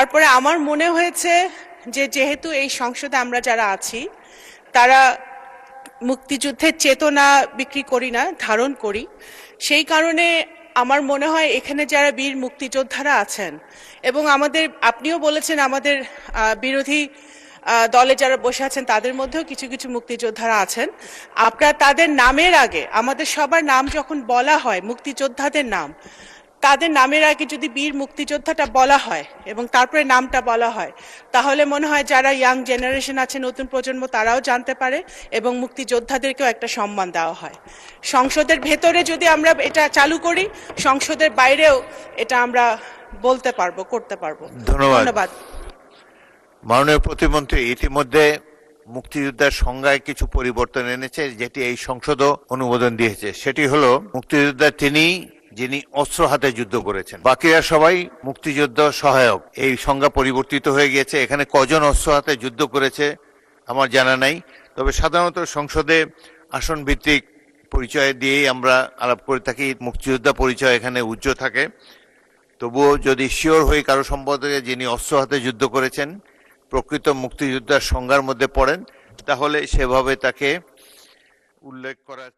তারপরে আমার মনে হয়েছে যে যেহেতু এই সংসদে আমরা যারা আছি তারা মুক্তিযুদ্ধের চেতনা বিক্রি করি না, ধারণ করি। সেই কারণে আমার মনে হয় এখানে যারা বীর মুক্তিযোদ্ধারা আছেন এবং আমাদের, আপনিও বলেছেন আমাদের বিরোধী দলে যারা বসে আছেন তাদের মধ্যেও কিছু কিছু মুক্তিযোদ্ধারা আছেন, আপনার তাদের নামের আগে, আমাদের সবার নাম যখন বলা হয়, মুক্তিযোদ্ধাদের নাম, তাদের নামের আগে যদি বীর মুক্তিযোদ্ধাটা বলা হয় এবং তারপরে নামটা বলা হয়, তাহলে মনে হয় যারা ইয়াং জেনারেশন আছে, নতুন প্রজন্ম, তারাও জানতে পারে এবং মুক্তিযোদ্ধাদেরকেও একটা সম্মান দেওয়া হয়। সংসদের ভেতরে যদি আমরা এটা চালু করি, সংসদের বাইরেও এটা আমরা বলতে পারবো, করতে পারবো। ধন্যবাদ। মাননীয় প্রতিমন্ত্রী ইতিমধ্যে মুক্তিযোদ্ধার সংজ্ঞায় কিছু পরিবর্তন এনেছে, যেটি এই সংসদও অনুমোদন দিয়েছে। সেটি হলো মুক্তিযোদ্ধা তিনি যিনি অস্ত্র হাতে যুদ্ধ করেছেন, বাকিরা সবাই মুক্তিযোদ্ধা সহায়ক। এই সংজ্ঞা পরিবর্তিত হয়ে গিয়েছে। এখানে কজন অস্ত্র হাতে যুদ্ধ করেছে আমার জানা নাই, তবে সাধারণত সংসদে আসন ভিত্তিক পরিচয় দিয়েই আমরা আলাপ করে থাকি। মুক্তিযোদ্ধা পরিচয় এখানে উজ্জ্বল থাকে। তবুও যদি শিওর হয়ে কারো সম্পর্কে যিনি অস্ত্র হাতে যুদ্ধ করেছেন প্রকৃত মুক্তিযোদ্ধার সংজ্ঞার মধ্যে পড়েন, তাহলে সেভাবে তাকে উল্লেখ করার